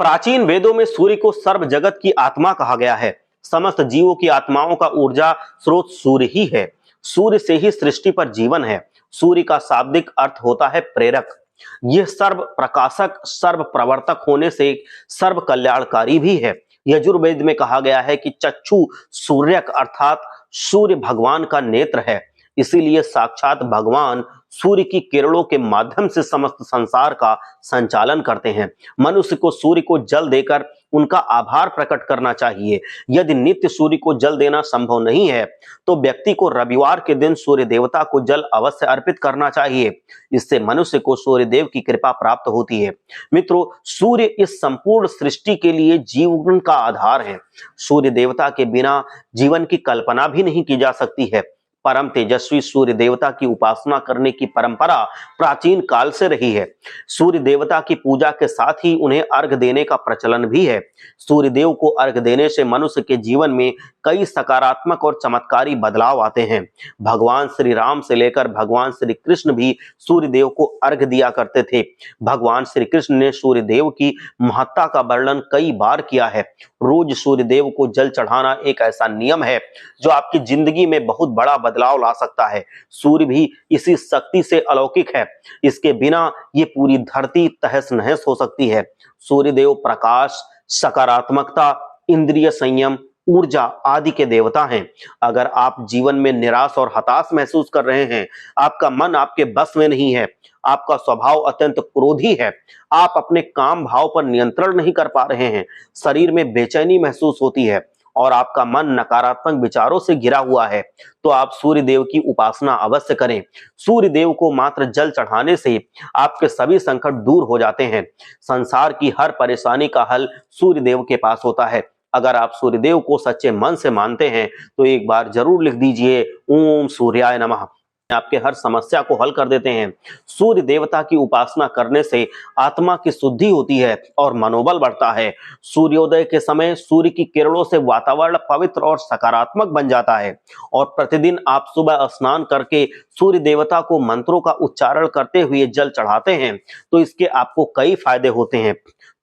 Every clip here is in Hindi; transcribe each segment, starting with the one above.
प्राचीन वेदों में सूर्य को सर्व जगत की आत्मा कहा गया है। समस्त जीवों की आत्माओं का ऊर्जा स्रोत सूर्य ही है। सूर्य से ही सृष्टि पर जीवन है। सूर्य का शाब्दिक अर्थ होता है प्रेरक। यह सर्व प्रकाशक, सर्व प्रवर्तक होने से सर्व कल्याणकारी भी है। यजुर्वेद में कहा गया है कि चक्षु सूर्यक अर्थात सूर्य भगवान का नेत्र है। इसीलिए साक्षात भगवान सूर्य की किरणों के माध्यम से समस्त संसार का संचालन करते हैं। मनुष्य को सूर्य को जल देकर उनका आभार प्रकट करना चाहिए। यदि नित्य सूर्य को जल देना संभव नहीं है तो व्यक्ति को रविवार के दिन सूर्य देवता को जल अवश्य अर्पित करना चाहिए। इससे मनुष्य को सूर्य देव की कृपा प्राप्त होती है। मित्रों, सूर्य इस संपूर्ण सृष्टि के लिए जीवन का आधार है। सूर्य देवता के बिना जीवन की कल्पना भी नहीं की जा सकती है। परम तेजस्वी सूर्य देवता की उपासना करने की परंपरा प्राचीन काल से रही है। सूर्य देवता की पूजा के साथ ही उन्हें अर्घ देने का प्रचलन भी है। सूर्य देव को अर्घ देने से मनुष्य के जीवन में कई सकारात्मक और चमत्कारी बदलाव आते हैं। भगवान श्री राम से लेकर भगवान श्री कृष्ण भी सूर्य देव को अर्घ दिया करते थे। भगवान श्री कृष्ण ने सूर्य देव की महत्ता का वर्णन कई बार किया है। रोज सूर्य देव को जल चढ़ाना एक ऐसा नियम है जो आपकी जिंदगी में बहुत बड़ा बदलाव ला सकता है। सूर्य भी इसी शक्ति से अलौकिक है। इसके बिना ये पूरी धरती तहस नहस हो सकती है। सूर्य देव प्रकाश, सकारात्मकता, इंद्रिय संयम, ऊर्जा आदि के देवता हैं। अगर आप जीवन में निराश और हताश महसूस कर रहे हैं, आपका मन आपके बस में नहीं है, आपका स्वभाव अत्यंत क्रोधी है, आप अपने काम भाव पर नियंत्रण नहीं कर पा रहे हैं, शरीर में बेचैनी महसूस होती है और आपका मन नकारात्मक विचारों से घिरा हुआ है, तो आप सूर्य देव की उपासना अवश्य करें। सूर्य देव को मात्र जल चढ़ाने से आपके सभी संकट दूर हो जाते हैं। संसार की हर परेशानी का हल सूर्य देव के पास होता है। अगर आप सूर्य देव को सच्चे मन से मानते हैं तो एक बार जरूर लिख दीजिए ओम सूर्याय नमः। आपके हर समस्या को हल कर देते हैं। सूर्य देवता की उपासना करने से आत्मा की शुद्धि होती है और मनोबल बढ़ता है। सूर्योदय के समय सूर्य की किरणों से वातावरण पवित्र और सकारात्मक बन जाता है और प्रतिदिन आप सुबह स्नान करके सूर्य देवता को मंत्रों का उच्चारण करते हुए जल चढ़ाते हैं तो इसके आपको कई फायदे होते हैं।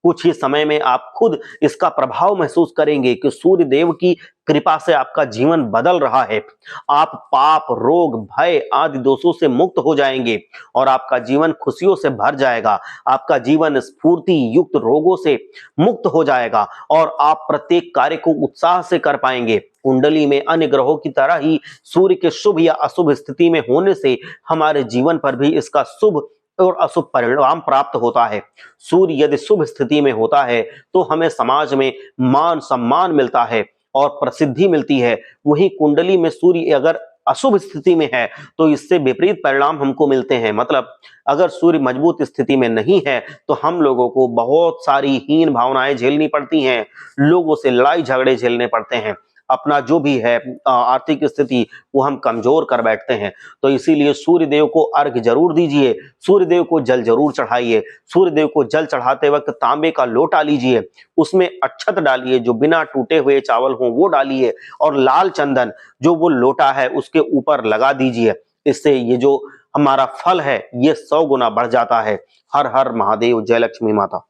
कुछ ही समय में आप खुद इसका प्रभाव महसूस करेंगे कि सूर्य देव की कृपा से आपका जीवन बदल रहा है। आप पाप, रोग, भय आदि दोषों से मुक्त हो जाएंगे और आपका जीवन खुशियों से भर जाएगा। आपका जीवन स्फूर्ति युक्त रोगों से मुक्त हो जाएगा और आप प्रत्येक कार्य को उत्साह से कर पाएंगे। कुंडली में अन्य ग्रहों की तरह ही सूर्य के शुभ या अशुभ स्थिति में होने से हमारे जीवन पर भी इसका शुभ और अशुभ परिणाम प्राप्त होता है। सूर्य यदि शुभ स्थिति में होता है तो हमें समाज में मान सम्मान मिलता है और प्रसिद्धि मिलती है। वहीं कुंडली में सूर्य अगर अशुभ स्थिति में है तो इससे विपरीत परिणाम हमको मिलते हैं। मतलब अगर सूर्य मजबूत स्थिति में नहीं है तो हम लोगों को बहुत सारी हीन भावनाएं झेलनी पड़ती हैं, लोगों से लड़ाई झगड़े झेलने पड़ते हैं, अपना जो भी है आर्थिक स्थिति वो हम कमजोर कर बैठते हैं। तो इसीलिए सूर्य देव को अर्घ जरूर दीजिए, सूर्य देव को जल जरूर चढ़ाइए। सूर्य देव को जल चढ़ाते वक्त तांबे का लोटा लीजिए, उसमें अक्षत डालिए, जो बिना टूटे हुए चावल हो वो डालिए और लाल चंदन जो वो लोटा है उसके ऊपर लगा दीजिए। इससे ये जो हमारा फल है ये 100 गुना बढ़ जाता है। हर हर महादेव, जय लक्ष्मी माता।